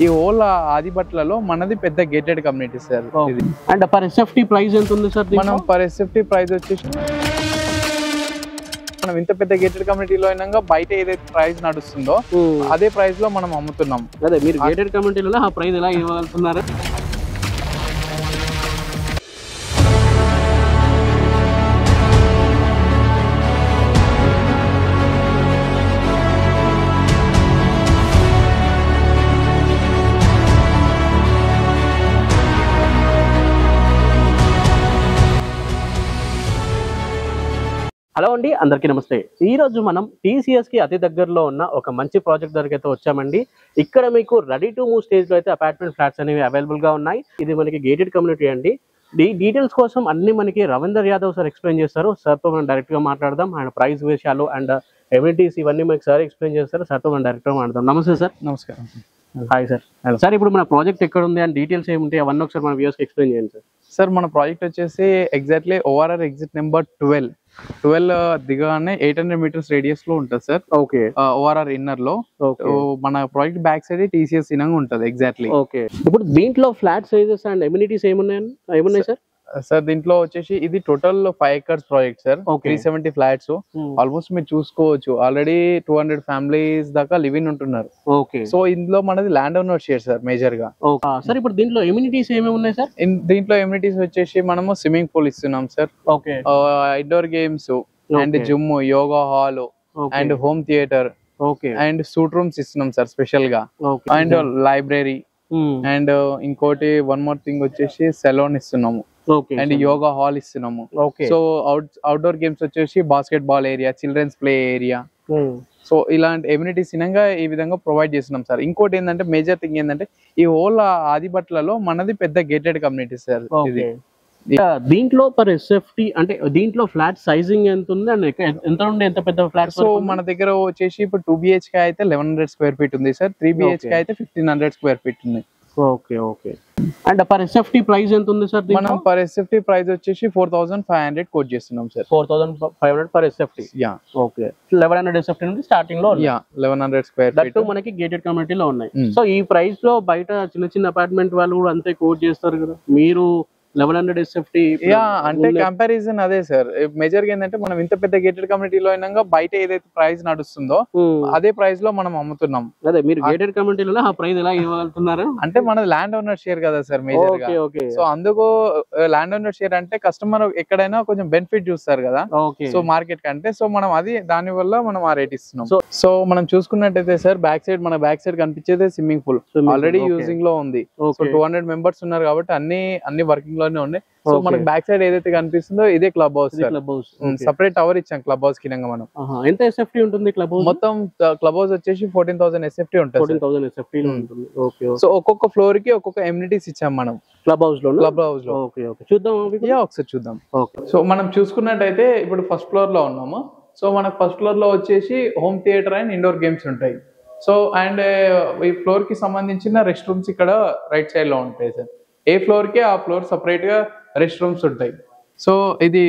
ఈ హోల్ ఆదిబట్లలో మనది పెద్ద గేటెడ్ కమ్యూనిటీ సార్ ఇది. అండ్ పర్ ఎస్ఎఫ్టీ ప్రైస్ ఎంత ఉంది సార్? మనం పర్ ఎస్ఎఫ్టీ ప్రైస్ వచ్చేసి మనం ఇంత పెద్ద గేటెడ్ కమ్యూనిటీలో అయినా బయట ఏదైతే ప్రైస్ నడుస్తుందో అదే ప్రైస్ లో మనం అమ్ముతున్నాం. అదే మీరు గేటెడ్ కమ్యూనిటీలో ఆ ప్రైస్ ఎలా ఇవ్వగలుగుతున్నారు? హలో అండి, అందరికీ నమస్తే. ఈ రోజు మనం టీసీఎస్ కి అతి దగ్గరలో ఉన్న ఒక మంచి ప్రాజెక్ట్ దగ్గరికి అయితే వచ్చామండి. ఇక్కడ మీకు రెడీ టు మూవ్ స్టేజ్ లో అయితే అపార్ట్మెంట్ ఫ్లాట్స్ అనేవి అవైలబుల్ గా ఉన్నాయి. ఇది మనకి గేటెడ్ కమ్యూనిటీ అండి. డీటెయిల్స్ కోసం అన్ని మనకి రవీందర్ యాదవ్ సార్ ఎక్స్ప్లెయిన్ చేస్తారు. సార్తో మనం డైరెక్ట్ గా మాట్లాడదాం. అండ్ ప్రైస్ విషయాలు అండ్ ఎమ్యూనిటీస్ ఇవన్నీ మనకి సార్ ఎక్స్ప్లెయిన్ చేస్తారు. సార్తో మనం డైరెక్ట్ గా మాట్లాడదాం. నమస్తే సార్. నమస్కారం. Hi sir. సార్ ఇప్పుడు మన ప్రాజెక్ట్ ఎక్కడ ఉంది అండ్ డీటెయిల్స్ ఏముంటాయి అవన్నీ ఒకసారి మన వ్యూవర్స్ కి ఎక్స్ప్లెయిన్ చేయండి సార్. సార్ మన ప్రాజెక్ట్ వచ్చేసి ఎగ్జాక్ట్లీ ఓఆర్ఆర్ ఎగ్జిట్ నెంబర్ 12 దిగానే 800 మీటర్స్ రేడియస్ లో ఉంటుంది సార్. ఓకే. ఓఆర్ఆర్ ఇన్నర్ లో మన ప్రాజెక్ట్ బ్యాక్ సైడ్ టీసీఎస్ ఇనంగా ఉంటుంది ఎగ్జాక్ట్లీ. ఓకే. ఇప్పుడు దీంట్లో ఫ్లాట్ సైజెస్ అండ్ ఎమ్యూనిటీస్ ఏమున్నాయి సార్? సార్ దీంట్లో వచ్చేసి ఇది total 5 acres project sir. 370 flats. Almost మీరు చూసుకోవచ్చు ఆల్రెడీ 200 ఫ్యామిలీస్ దాకా లివింగ్ ఉంటున్నారు. ఓకే. సో ఇందులో మనది land owner share sir major గా. సార్ ఇప్పుడు దీంట్లో ఎమ్యూనిటీస్ ఏమేమి ఉన్నాయి సార్? దీంట్లో ఎమ్యూనిటీస్ వచ్చేసి మనము స్విమ్మింగ్ పూల్ ఇస్తున్నాం sir. Okay. Indoor games and gym, yoga hall and home theatre. Okay. And suite rooms ఇస్తున్నాం సార్ స్పెషల్ గా. అండ్ లైబ్రరీ అండ్ ఇంకోటి వన్ మోర్ థింగ్ వచ్చేసి సెలూన్ ఇస్తున్నాము. అండ్ యోగా హాల్ ఇస్తున్నాము. సో అవుట్డోర్ గేమ్స్ వచ్చేసి basketball area, children's play area. So ఇలాంటి amenities ఈ విధంగా ప్రొవైడ్ చేస్తున్నాం సార్. ఇంకోటి ఏంటంటే మేజర్ థింగ్ ఏంటంటే ఈ హోల్ ఆదిబట్లలో మనది పెద్ద గేటెడ్ కమ్యూనిటీ సార్ ఇది. దీంట్లో పర్ ఎస్ఎఫ్టీ అంటే దీంట్లో ఫ్లాట్ సైజింగ్ ఎంత ఉంది అండ్ ఎంత ఉండే ఎంత పెద్ద ఫ్లాట్? సో మన దగ్గర వచ్చేసి ఇప్పుడు 2 BHK అయితే 1100 స్క్వేర్ ఫీట్ ఉంది సార్. 3 BHK అయితే 1500 స్క్వేర్ ఫీట్ ఉంది. Okay. Okay. And per SFT price ఎంత ఉంది సార్? మనం పర్ ఎస్ఎఫ్టీ ప్రైస్ వచ్చేసి 4500 కోట్ చేస్తున్నాం sir. 4500 per SFT. Yeah. Okay. 1100 SFT నుండి స్టార్టింగ్ లో. యా, 1100 స్క్వేర్ ఫీట్ మనకి గేటెడ్ కమ్యూనిటీలో ఉన్నాయి. సో ఈ ప్రైస్ లో బయట చిన్న అపార్ట్మెంట్ వాళ్ళు కూడా అంతే కోట్ చేస్తారు కదా, మీరు 1100 SFT. యా, అంటే కంపారిజన్ అదే సార్. మేజర్ గా ఏంటంటే మనం ఇంత పెద్ద గేటెడ్ కమ్యూనిటీలో అయినా బయట ఏదైతే ప్రైస్ నడుస్తుందో అదే ప్రైస్ లో మనం అమ్ముతున్నాం. అదే మీరు గేటెడ్ కమ్యూనిటీలో ఆ ప్రైస్ ఎలా ఇవ్వగలుగుతున్నారు? అంటే మనది ల్యాండ్ ఓనర్ షేర్ కదా సార్ మేజర్ గా. సో అందుకు ల్యాండ్ ఓనర్ షేర్ అంటే కస్టమర్ ఎక్కడైనా కొంచెం బెనిఫిట్ చూస్తారు కదా. సో మార్కెట్ కంటే సో మనం అది దాని వల్ల మనం ఆ రేట్ ఇస్తున్నాం. సో మనం చూసుకున్నట్టయితే సార్ బ్యాక్ సైడ్ కనిపించేది స్విమ్మింగ్ పూల్ ఆల్రెడీ యూజింగ్ లో ఉంది. సో 200 మెంబర్స్ ఉన్నారు కాబట్టి అన్ని వర్కింగ్ లోనే ఉన్నాయి. సో మనకి బ్యాక్ సైడ్ ఏదైతే కనిపిస్తుందో ఇదే క్లబ్ హౌస్. సెపరేట్ టవర్ ఇచ్చాం క్లబ్ హౌస్ కి. మనం ఎంత ఎస్ఎఫ్టీ ఉంటుంది క్లబ్ హౌస్? మొత్తం క్లబ్ హౌస్ వచ్చేసి 14,000 SFT ఉంటుంది. 14,000 SFT ఉంటుంది. ఓకే. సో ఒక్కొక్క ఫ్లోర్ కి ఒక్కొక్క ఎమ్యూనిటీస్ ఇచ్చాం మనం క్లబ్ హౌస్ లో. ఓకే. చూద్దాం. ఒకసారి చూద్దాం. సో మనం చూసుకున్నట్టయితే ఇప్పుడు ఫస్ట్ ఫ్లోర్ లో ఉన్నాము. సో మనకు ఫస్ట్ ఫ్లోర్ లో వచ్చేసి home theatre and indoor games ఉంటాయి. సో అండ్ ఈ ఫ్లోర్ కి సంబంధించిన రెస్ట్ రూమ్స్ ఇక్కడ రైట్ సైడ్ లో ఉంటాయి సార్. ఏ ఫ్లోర్ కి ఆ ఫ్లోర్ సపరేట్ గా రెస్ట్ రూమ్స్ ఉంటాయి. సో ఇది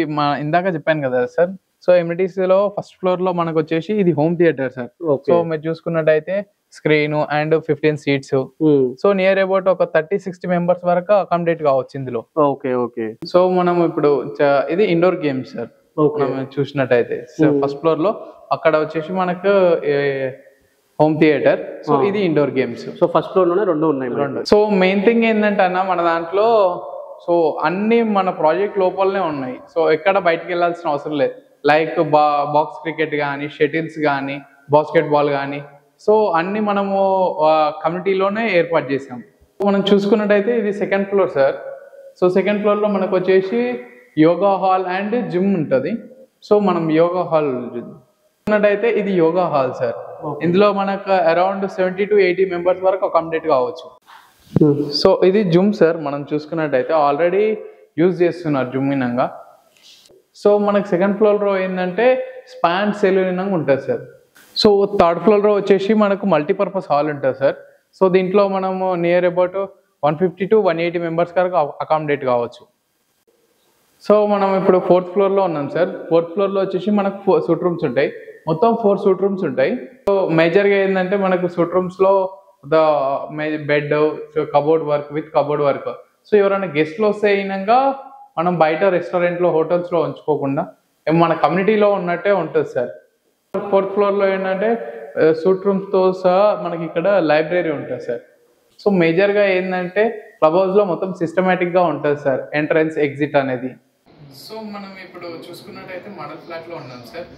ఇందాక చెప్పాను కదా సార్. సో ఎమ్యూనిటీస్ లో ఫస్ట్ ఫ్లోర్ లో మనకు వచ్చేసి ఇది హోమ్ థియేటర్ సార్. సో మీరు చూసుకున్నట్టయితే screen and 15 seats. So near about ఒక 30-60 మెంబర్స్ వరకు అకామిడేట్ కావచ్చు ఇందులో. ఓకే. ఓకే. సో మనం ఇప్పుడు ఇది ఇండోర్ గేమ్స్ సార్. చూసినట్టయితే ఫస్ట్ ఫ్లోర్ లో అక్కడ వచ్చేసి మనకు హోమ్ థియేటర్. సో ఇది indoor games. So first floor లోనే రెండు ఉన్నాయి. సో మెయిన్ థింగ్ ఏంటంటే అన్న మన దాంట్లో సో అన్ని మన ప్రాజెక్ట్ లోపలనే ఉన్నాయి. సో ఎక్కడ బయటకు వెళ్ళాల్సిన అవసరం లేదు. లైక్ బాక్స్ క్రికెట్ కానీ, షటిల్స్ కానీ, బాస్కెట్ బాల్ కానీ, సో అన్ని మనము కమ్యూనిటీలోనే ఏర్పాటు చేసాం. మనం చూసుకున్నట్టయితే ఇది second floor sir. So second floor లో మనకు వచ్చేసి యోగా హాల్ అండ్ జిమ్ ఉంటుంది. సో మనం యోగా హాల్ చూసుకున్నట్టయితే ఇది యోగా హాల్ సార్. ఇందులో మనకు అరౌండ్ 70 to 80 మెంబర్స్ వరకు అకామిడేట్ కావచ్చు. సో ఇది జిమ్ సార్. మనం చూసుకున్నట్టయితే ఆల్రెడీ యూజ్ చేస్తున్నారు జిమ్ ఇనంగా. సో మనకు సెకండ్ ఫ్లోర్ లో ఏంటంటే స్పాన్ సెలూన్ ఉంటుంది సార్. సో థర్డ్ ఫ్లోర్ లో వచ్చేసి మనకు మల్టీపర్పస్ హాల్ ఉంటుంది సార్. సో దీంట్లో మనము నియర్ అబౌట్ 150 to 180 మెంబర్స్ వరకు అకామిడేట్ కావచ్చు. సో మనం ఇప్పుడు 4th ఫ్లోర్ లో ఉన్నాం సార్. 4th ఫ్లోర్ లో వచ్చేసి మనకు సూట్ రూమ్స్ ఉంటాయి. మొత్తం 4 సూట్ రూమ్స్ ఉంటాయి. సో మేజర్ గా ఏంటంటే మనకు సూట్ రూమ్స్ లో the bed, cupboard work with cupboard work. So ఎవరైనా గెస్ట్లు వస్తే అయినాక మనం బయట రెస్టారెంట్లో హోటల్స్లో ఉంచుకోకుండా మన కమ్యూనిటీలో ఉన్నట్టే ఉంటుంది సార్. 4th ఫ్లోర్లో ఏంటంటే సూట్ రూమ్స్తో సహా మనకి ఇక్కడ లైబ్రరీ ఉంటుంది సార్. సో మేజర్గా ఏంటంటే క్లబ్ హౌస్లో మొత్తం సిస్టమేటిక్గా ఉంటుంది సార్, ఎంట్రన్స్ ఎగ్జిట్ అనేది. సో మనం ఇప్పుడు చూసుకున్నట్టయితే మోడల్ ఫ్లాట్లో ఉన్నాం సార్.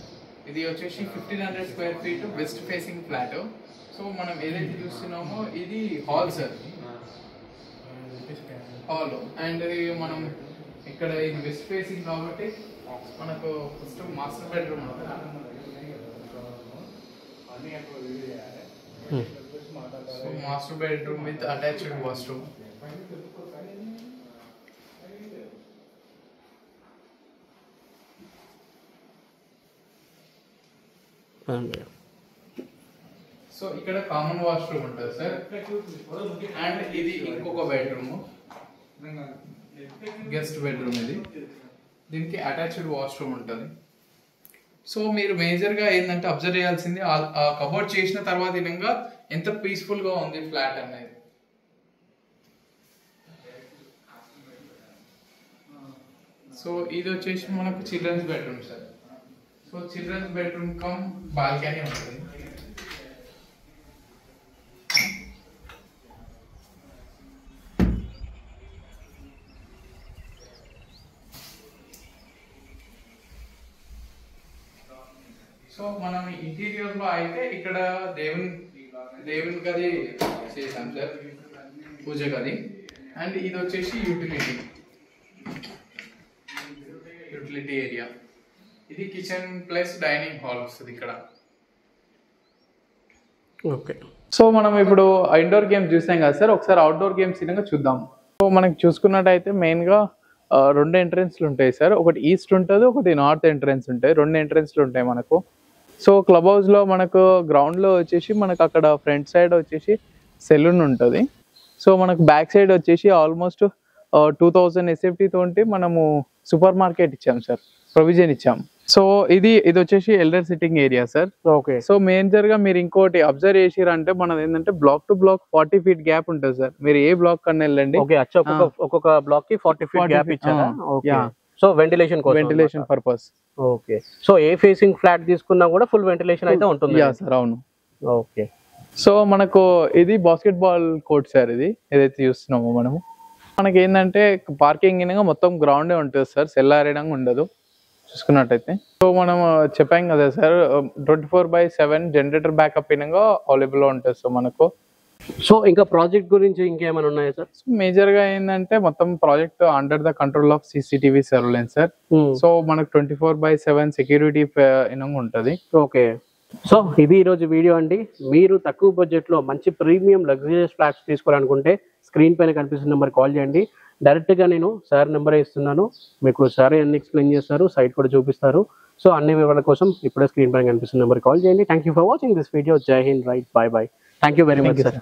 ఇది వచ్చేసి 1500 square feet west facing flat. So మనం ఏదైతే చూస్తున్నామో ఇది హాల్ సార్, హాల్. అండ్ మనం ఇక్కడ ఇది వెస్ట్ ఫేసింగ్ కాబట్టి మనకు ఫస్ట్ మాస్టర్ బెడ్రూమ్ ఉంటుంది. So master bedroom with attached washroom. So ఇక్కడ కామన్ వాష్రూమ్ ఉంటుంది సార్. అండ్ ఇది ఇంకొక బెడ్రూమ్, గెస్ట్ బెడ్రూమ్. ఇది దీనికి అటాచ్డ్ వాష్రూమ్ ఉంటుంది. సో మీరు మేజర్గా ఏంటంటే అబ్జర్వ్ చేయాల్సింది ఆ కబోర్డ్ చేసిన తర్వాత ఇంకా ఎంత పీస్ఫుల్గా ఉంది ఫ్లాట్ అనేది. సో ఇది వచ్చేసి మనకు children's bedroom sir. So children's bedroom cum balcony ఉంటుంది. సో మనం ఇంటీరియర్ లో అయితే ఇక్కడ దేవుని గది చేసాం సార్, పూజ గది. అండ్ ఇది వచ్చేసి యూటిలిటీ ఏరియా. ఇది కిచెన్ ప్లస్ డైనింగ్ హాల్ వస్తుంది ఇక్కడ. ఓకే. సో మనం ఇప్పుడు ఇండోర్ గేమ్స్ చూసాం కదా సార్, ఒకసారి అవుట్డోర్ గేమ్స్ ఇంకా చూద్దాం. సో మనకి చూసుకున్నట్టయితే మెయిన్గా 2 ఎంట్రెన్స్లు ఉంటాయి సార్. ఒకటి ఈస్ట్ ఉంటుంది, ఒకటి నార్త్ ఎంట్రెన్స్ ఉంటాయి. 2 ఎంట్రెన్స్లు ఉంటాయి మనకు. సో క్లబ్ హౌస్లో మనకు గ్రౌండ్లో వచ్చేసి మనకు అక్కడ ఫ్రంట్ సైడ్ వచ్చేసి సెలూన్ ఉంటుంది. సో మనకు బ్యాక్ సైడ్ వచ్చేసి ఆల్మోస్ట్ 2000 SFT తోటి మనము సూపర్ మార్కెట్ ఇచ్చాం సార్, ప్రొవిజన్ ఇచ్చాం. సో ఇది వచ్చేసి elder sitting area sir. Okay. So మేజర్గా మీరు ఇంకోటి అబ్జర్వ్ చేసిరంటే మనది ఏంటంటే block to block 40 feet gap ఉంటుంది సార్. మీరు ఏ బ్లాక్ కన్నా వెళ్ళండి. ఒక్కొక్క బ్లాక్ కి 40 feet గ్యాప్ ఇచ్చారా? Okay. So ventilation purpose. Okay. So ఏ ఫేసింగ్ ఫ్లాట్ తీసుకున్నా కూడా ఫుల్ వెంటిలేషన్ అయితే ఉంటుంది. యా సార్, అవును. ఓకే. సో మనకు ఇది బాస్కెట్బాల్ కోర్ట్ సార్. ఇది ఏదైతే చూస్తున్నామో మనకి ఏంటంటే పార్కింగ్ మొత్తం గ్రౌండే ఉంటుంది సార్, సెల్లారేయడం ఉండదు చూసుకున్నట్టయితే. సో మనం చెప్పాం కదా సార్ 24/7 జనరేటర్ బ్యాకప్ అవైలబుల్ లో ఉంటుంది. సో మనకు సో ఇంకా ప్రాజెక్ట్ గురించి ఇంకేమైనా ఉన్నాయా సార్? మేజర్ గా ఏంటంటే మొత్తం project under the control of CCTV surveillance sir. So మనకు 24/7 సెక్యూరిటీ ఉంటది. ఓకే. సో ఇది ఈరోజు వీడియో అండి. మీరు తక్కువ బడ్జెట్ లో మంచి ప్రీమియం లగ్జరియస్ ఫ్లాట్స్ తీసుకోవాలనుకుంటే స్క్రీన్ పైన కనిపిస్తున్న నెంబర్ కాల్ చేయండి. డైరెక్ట్ గా నేను సార్ నెంబర్ ఇస్తున్నాను, మీకు సార్ అన్ని ఎక్స్ప్లెయిన్ చేస్తారు, సైట్ కూడా చూపిస్తారు. సో అన్ని వివరాల కోసం ఇప్పుడే స్క్రీన్ పైన కనిపిస్తున్న నెంబర్ కాల్ చేయండి. Thank you for watching this video. Jai Hind, right, bye bye. Thank you very much, sir.